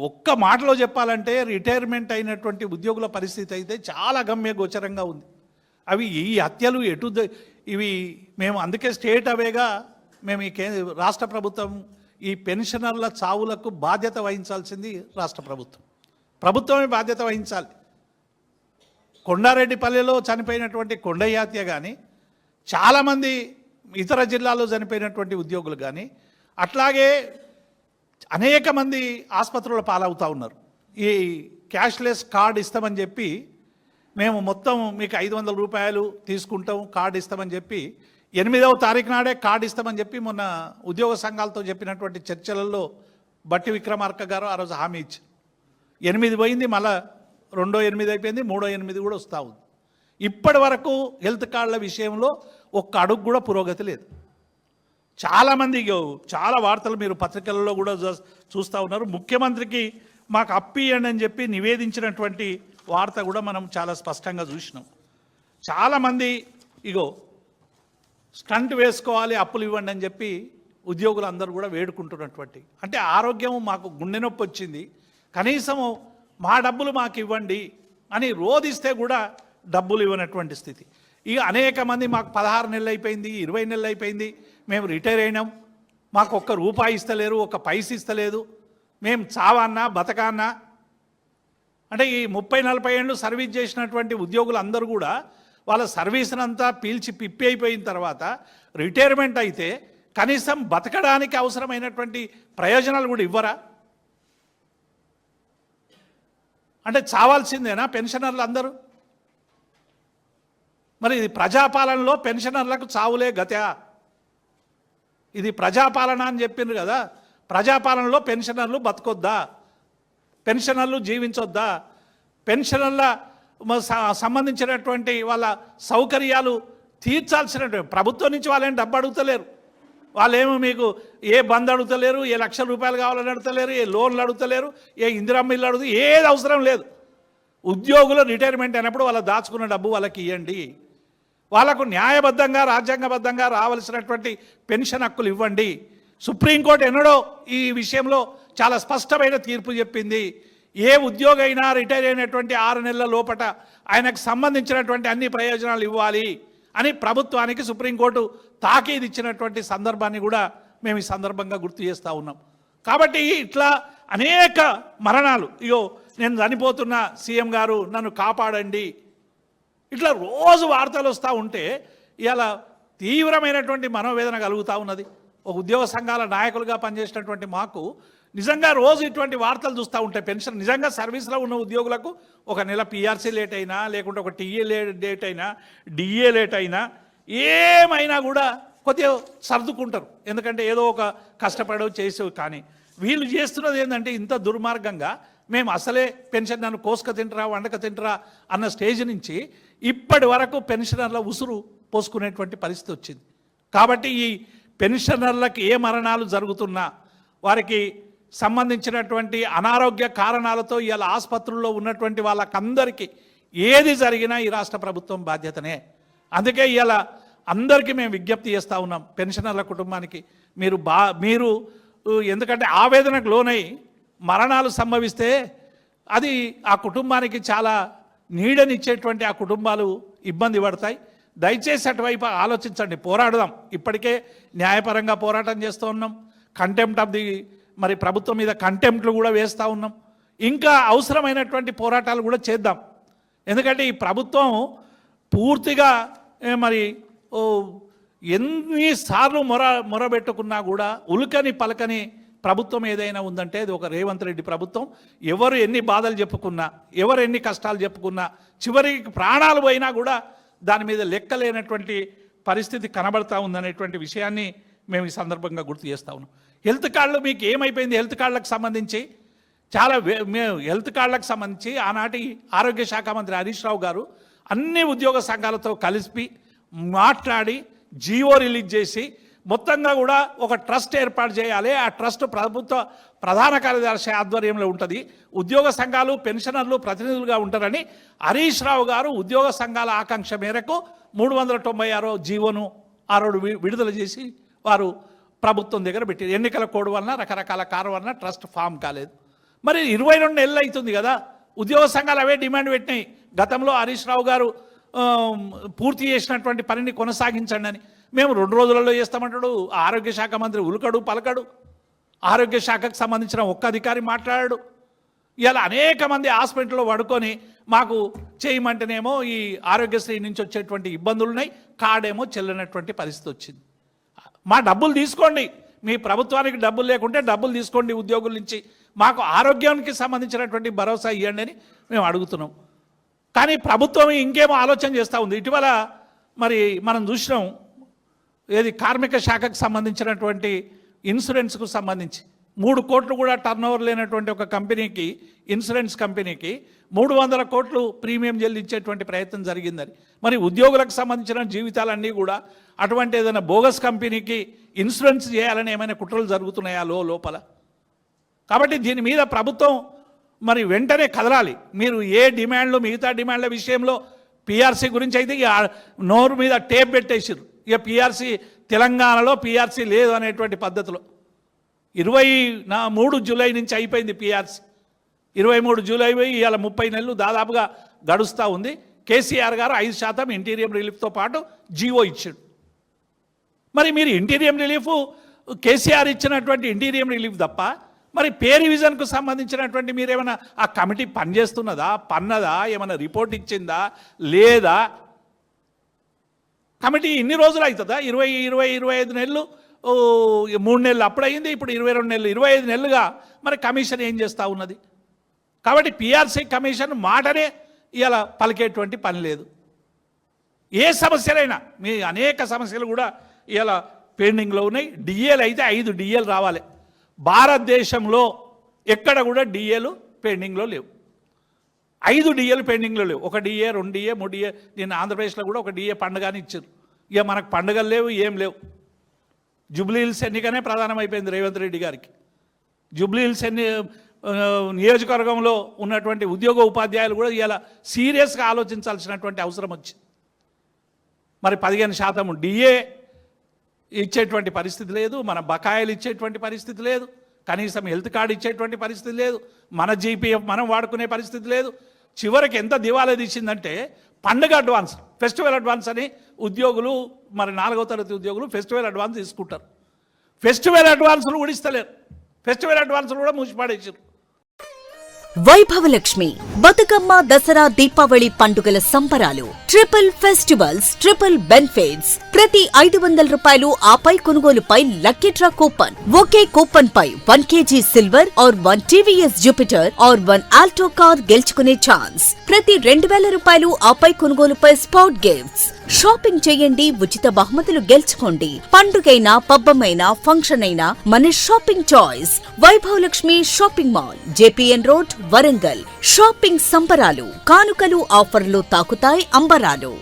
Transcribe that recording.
ఒక్క మాటలో చెప్పాలంటే రిటైర్మెంట్ అయినటువంటి ఉద్యోగుల పరిస్థితి అయితే చాలా గమ్యగోచరంగా ఉంది. అవి ఈ హత్యలు ఇవి మేము అందుకే స్టేట్ అవేగా మేము ఈ రాష్ట్ర ప్రభుత్వం ఈ పెన్షనర్ల చావులకు బాధ్యత వహించాల్సింది రాష్ట్ర ప్రభుత్వమే బాధ్యత వహించాలి. కొండారెడ్డిపల్లెలో చనిపోయినటువంటి కొండయ్య హత్య కానీ, చాలామంది ఇతర జిల్లాల్లో చనిపోయినటువంటి ఉద్యోగులు కానీ, అట్లాగే అనేక మంది ఆసుపత్రుల పాలవుతూ ఉన్నారు. ఈ క్యాష్లెస్ కార్డు ఇస్తామని చెప్పి మేము మొత్తం మీకు 500 రూపాయలు తీసుకుంటాం కార్డు ఇస్తామని చెప్పి 8వ తారీఖు నాడే కార్డు ఇస్తామని చెప్పి మొన్న ఉద్యోగ సంఘాలతో చెప్పినటువంటి చర్చలలో బట్టి విక్రమార్క గారు ఆ రోజు హామీ ఇచ్చారు. 8 పోయింది, మళ్ళా 2వ 8 అయిపోయింది, 3వ 8 కూడా వస్తూ ఉంది. ఇప్పటి వరకు హెల్త్ కార్డుల విషయంలో ఒక్క అడుగు కూడా పురోగతి లేదు. చాలామంది చాలా వార్తలు మీరు పత్రికలలో కూడా చూస్తూ ఉన్నారు. ముఖ్యమంత్రికి మాకు అప్పియండి అని చెప్పి నివేదించినటువంటి వార్త కూడా మనం చాలా స్పష్టంగా చూసినాం. చాలామంది స్టంట్ వేసుకోవాలి అప్పులు ఇవ్వండి అని చెప్పి ఉద్యోగులు అందరూ కూడా వేడుకుంటున్నటువంటి, అంటే ఆరోగ్యం మాకు గుండె నొప్పి వచ్చింది, కనీసము మా డబ్బులు మాకు ఇవ్వండి అని రోధిస్తే కూడా డబ్బులు ఇవ్వనటువంటి స్థితి. ఇక అనేక మంది మాకు 16 నెలలు అయిపోయింది, 20 నెలలు అయిపోయింది, మేము రిటైర్ అయినాం, మాకు ఒక్క రూపాయి ఇస్తలేరు, ఒక్క పైస ఇస్తలేదు, మేము చావన్నా బతకన్నా. అంటే ఈ 30-40 ఏళ్ళు సర్వీస్ చేసినటువంటి ఉద్యోగులు అందరూ కూడా వాళ్ళ సర్వీస్నంతా పీల్చి పిప్పి అయిపోయిన తర్వాత రిటైర్మెంట్ అయితే కనీసం బతకడానికి అవసరమైనటువంటి ప్రయోజనాలు కూడా ఇవ్వరా? అంటే చావాల్సిందేనా పెన్షనర్లు అందరూ? మరి ఇది ప్రజాపాలనలో పెన్షనర్లకు చావులే గత. ఇది ప్రజాపాలన అని చెప్పిండ్రు కదా, ప్రజాపాలనలో పెన్షనర్లు బతకొద్దా, పెన్షనర్లు జీవించొద్దా, పెన్షనర్ల సంబంధించినటువంటి వాళ్ళ సౌకర్యాలు తీర్చాల్సినటువంటి ప్రభుత్వం నుంచి వాళ్ళేం డబ్బు అడుగుతలేరు, వాళ్ళేమో మీకు ఏ బంద్ అడుగుతలేరు, ఏ లక్షల రూపాయలు కావాలని అడుగుతలేరు, ఏ లోన్లు అడుగుతలేరు, ఏ ఇందిరమ్మ ఇల్లు అడుగుతూ ఏది అవసరం లేదు. ఉద్యోగులు రిటైర్మెంట్ అయినప్పుడు వాళ్ళ దాచుకున్న డబ్బు వాళ్ళకి ఇవ్వండి, వాళ్ళకు న్యాయబద్ధంగా రాజ్యాంగబద్ధంగా రావాల్సినటువంటి పెన్షన్ హక్కులు ఇవ్వండి. సుప్రీంకోర్టు ఎన్నడో ఈ విషయంలో చాలా స్పష్టమైన తీర్పు చెప్పింది. ఏ ఉద్యోగి అయినా రిటైర్ అయినటువంటి 6 నెలల లోపట ఆయనకు సంబంధించినటువంటి అన్ని ప్రయోజనాలు ఇవ్వాలి అని ప్రభుత్వానికి సుప్రీంకోర్టు తాకీదు ఇచ్చినటువంటి సందర్భాన్ని కూడా మేము ఈ సందర్భంగా గుర్తు చేస్తూ ఉన్నాం. కాబట్టి ఇట్లా అనేక మరణాలు, నేను చనిపోతున్న సీఎం గారు నన్ను కాపాడండి, ఇట్లా రోజు వార్తలు వస్తూ ఉంటే ఇలా తీవ్రమైనటువంటి మనోవేదన కలుగుతూ ఉన్నది. ఒక ఉద్యోగ సంఘాల నాయకులుగా పనిచేసినటువంటి మాకు నిజంగా రోజు ఇటువంటి వార్తలు చూస్తూ ఉంటాయి. పెన్షన్ నిజంగా సర్వీస్లో ఉన్న ఉద్యోగులకు ఒక నెల పిఆర్సీ లేట్ అయినా, లేకుంటే ఒక టీఏ లేట్ అయినా, డిఏ లేట్ అయినా, ఏమైనా కూడా కొద్దిగా సర్దుకుంటారు, ఎందుకంటే ఏదో ఒక కష్టపడవు చేసేవి. కానీ వీళ్ళు చేస్తున్నది ఏంటంటే ఇంత దుర్మార్గంగా మేము అసలే పెన్షన్ నన్ను కోసుక తింటరా వండక తింటరా అన్న స్టేజ్ నుంచి ఇప్పటి వరకు పెన్షనర్ల ఉసురు పోసుకునేటువంటి పరిస్థితి వచ్చింది. కాబట్టి ఈ పెన్షనర్లకు ఏ మరణాలు జరుగుతున్నా, వారికి సంబంధించినటువంటి అనారోగ్య కారణాలతో ఇవాళ ఆసుపత్రుల్లో ఉన్నటువంటి వాళ్ళకందరికీ ఏది జరిగినా ఈ రాష్ట్ర ప్రభుత్వం బాధ్యతనే. అందుకే ఇవాళ అందరికీ మేము విజ్ఞప్తి చేస్తూ ఉన్నాం, పెన్షనర్ల కుటుంబానికి మీరు ఎందుకంటే ఆవేదనకు లోనై మరణాలు సంభవిస్తే అది ఆ కుటుంబానికి చాలా నీడనిచ్చేటువంటి ఆ కుటుంబాలు ఇబ్బంది పడతాయి. దయచేసి అటువైపు ఆలోచించండి, పోరాడదాం. ఇప్పటికే న్యాయపరంగా పోరాటం చేస్తూ ఉన్నాం, కంటెంప్ట్ ఆఫ్ ది మరి ప్రభుత్వం మీద కంటెంప్ట్లు కూడా వేస్తూ ఉన్నాం. ఇంకా అవసరమైనటువంటి పోరాటాలు కూడా చేద్దాం. ఎందుకంటే ఈ ప్రభుత్వం పూర్తిగా మరి ఎన్నిసార్లు మొరబెట్టుకున్నా కూడా ఉల్కని పలకని ప్రభుత్వం ఏదైనా ఉందంటే అది ఒక రేవంత్ రెడ్డి ప్రభుత్వం. ఎవరు ఎన్ని బాధలు చెప్పుకున్నా, ఎవరు ఎన్ని కష్టాలు చెప్పుకున్నా, చివరికి ప్రాణాలు పోయినా కూడా దాని మీద లెక్కలేనటువంటి పరిస్థితి కనబడతా ఉందనేటువంటి విషయాన్ని మేము ఈ సందర్భంగా గుర్తు చేస్తూ ఉన్నాం. హెల్త్ కార్డులు మీకు ఏమైపోయింది? హెల్త్ కార్డులకు సంబంధించి హెల్త్ కార్డులకు సంబంధించి ఆనాటి ఆరోగ్య శాఖ మంత్రి హరీష్ రావు గారు అన్ని ఉద్యోగ సంఘాలతో కలిసి మాట్లాడి జీవో రిలీజ్ చేసి మొత్తంగా కూడా ఒక ట్రస్ట్ ఏర్పాటు చేయాలి. ఆ ట్రస్ట్ ప్రభుత్వ ప్రధాన కార్యదర్శి ఆధ్వర్యంలో ఉంటుంది, ఉద్యోగ సంఘాలు పెన్షనర్లు ప్రతినిధులుగా ఉంటారని హరీష్ రావు గారు ఉద్యోగ సంఘాల ఆకాంక్ష మేరకు 396 జీవోను ఆ రోజు విడుదల చేసి వారు ప్రభుత్వం దగ్గర పెట్టారు. ఎన్నికల కోడ్ వలన రకరకాల కారణం వలన ట్రస్ట్ ఫామ్ కాలేదు. మరి 22 నెలలు అవుతుంది కదా, ఉద్యోగ సంఘాలు అవే డిమాండ్ పెట్టినాయి. గతంలో హరీష్ రావు గారు పూర్తి చేసినటువంటి పనిని కొనసాగించండి అని. మేము 2 రోజులలో చేస్తామంటాడు. ఆరోగ్య శాఖ మంత్రి ఉలకడు పలకడు. ఆరోగ్య శాఖకు సంబంధించిన ఒక్క అధికారి మాట్లాడాడు. ఇలా అనేక మంది హాస్పిటల్లో పడుకొని మాకు చేయమంటేనేమో ఈ ఆరోగ్యశ్రీ నుంచి వచ్చేటువంటి ఇబ్బందులు ఉన్నాయి, కార్డేమో చెల్లనటువంటి పరిస్థితి వచ్చింది. మా డబ్బులు తీసుకోండి, మీ ప్రభుత్వానికి డబ్బులు లేకుంటే డబ్బులు తీసుకోండి ఉద్యోగుల నుంచి, మాకు ఆరోగ్యానికి సంబంధించినటువంటి భరోసా ఇవ్వండి అని మేము అడుగుతున్నాం. కానీ ప్రభుత్వం ఇంకేమో ఆలోచన చేస్తూ ఉంది. ఇటీవల మరి మనం చూసినాం, ఏది కార్మిక శాఖకు సంబంధించినటువంటి ఇన్సూరెన్స్కు సంబంధించి 3 కోట్లు కూడా టర్నోవర్ లేనటువంటి ఒక కంపెనీకి, ఇన్సూరెన్స్ కంపెనీకి 300 కోట్లు ప్రీమియం చెల్లించేటువంటి ప్రయత్నం జరిగిందని. మరి ఉద్యోగులకు సంబంధించిన జీవితాలన్నీ కూడా అటువంటి ఏదైనా బోగస్ కంపెనీకి ఇన్సూరెన్స్ చేయాలని ఏమైనా కుట్రలు జరుగుతున్నాయా లోపల? కాబట్టి దీని మీద ప్రభుత్వం మరి వెంటనే కదలాలి. మీరు ఏ డిమాండ్లు, మిగతా డిమాండ్ల విషయంలో పిఆర్సీ గురించి అయితే ఇక నోరు మీద టేప్ పెట్టేసారు. ఇక పిఆర్సీ తెలంగాణలో పిఆర్సీ లేదు అనేటువంటి పద్ధతిలో 23 జూలై నుంచి అయిపోయింది పిఆర్సీ. 23 జూలై పోయి ఇవాళ 30 నెలలు దాదాపుగా గడుస్తూ ఉంది. కేసీఆర్ గారు 5% ఇంటీరియం రిలీఫ్తో పాటు జీవో ఇచ్చాడు. మరి మీరు ఇంటీరియం రిలీఫ్ కేసీఆర్ ఇచ్చినటువంటి ఇంటీరియం రిలీఫ్ తప్ప మరి పే రివిజన్కు సంబంధించినటువంటి మీరేమైనా ఆ కమిటీ పనిచేస్తున్నదా, పన్నదా, ఏమైనా రిపోర్ట్ ఇచ్చిందా లేదా? కమిటీ ఇన్ని రోజులు అవుతుందా? 25 నెలలు, 3 నెలలు అప్పుడైంది, ఇప్పుడు 22 నెలలు, 25 నెలలుగా మరి కమిషన్ ఏం చేస్తూ ఉన్నది? కాబట్టి పిఆర్సీ కమిషన్ మాటనే ఇలా పలికేటువంటి పని లేదు. ఏ సమస్యలైనా, మీ అనేక సమస్యలు కూడా ఇలా పెండింగ్లో ఉన్నాయి. డిఏలు అయితే 5 డిఏలు రావాలి. భారతదేశంలో ఎక్కడ కూడా డిఏలు పెండింగ్లో లేవు. 5 డిఏలు పెండింగ్లో లేవు. 1 డిఏ, 2 డిఏ, 3 డిఏ. నేను ఆంధ్రప్రదేశ్లో కూడా 1 డిఏ పండుగని ఇచ్చారు. ఇక మనకు పండుగలు లేవు, ఏం లేవు. జూబ్లీ హిల్స్ ఎన్నికనే ప్రధానమైపోయింది రేవంత్ రెడ్డి గారికి. జూబ్లీ హిల్స్ నియోజకవర్గంలో ఉన్నటువంటి ఉద్యోగ ఉపాధ్యాయులు కూడా ఇలా సీరియస్గా ఆలోచించాల్సినటువంటి అవసరం వచ్చింది. మరి 15% డిఏ ఇచ్చేటువంటి పరిస్థితి లేదు, మన బకాయిలు ఇచ్చేటువంటి పరిస్థితి లేదు, కనీసం హెల్త్ కార్డు ఇచ్చేటువంటి పరిస్థితి లేదు, మన జీపీఎఫ్ మనం వాడుకునే పరిస్థితి లేదు. చివరికి ఎంత దివాలా తీసిందంటే పండుగ అడ్వాన్స్, ఫెస్టివల్ అడ్వాన్స్ అని ఉద్యోగులు, మరి 4వ తరగతి ఉద్యోగులు ఫెస్టివల్ అడ్వాన్స్ తీసుకుంటారు. ఫెస్టివల్ అడ్వాన్సులు కూడా ఇస్తలేరు. ఫెస్టివల్ అడ్వాన్సులు కూడా మూసిపాడేసారు. వైభవలక్ష్మి బతుకమ్మ, దసరా, దీపావళి పండుగల సంబరాలు. Triple festivals, triple benefits. ప్రతి 500 రూపాయలు ఆపై కొనుగోలుపై లక్కీ డ్రా కూపన్. ఒకే కూపన్ పై 1 kg silver or 1 TVS Jupiter or 1 Alto car గెలుచుకునే ఛాన్స్. ప్రతి 2000 రూపాయలు ఆపై కొనుగోలుపై స్పాట్ గిఫ్ట్స్. షాపింగ్ చేయండి, ఉచిత బహుమతులు గెలుచుకోండి. పండుగైనా, పబ్బమైనా, ఫంక్షన్ అయినా మన shopping choice Vaibhav Lakshmi shopping mall, JPN road, Warangal. Shopping సంబరాలు, కానుకలు, ఆఫర్లు తాకుతాయి అంబరాలు.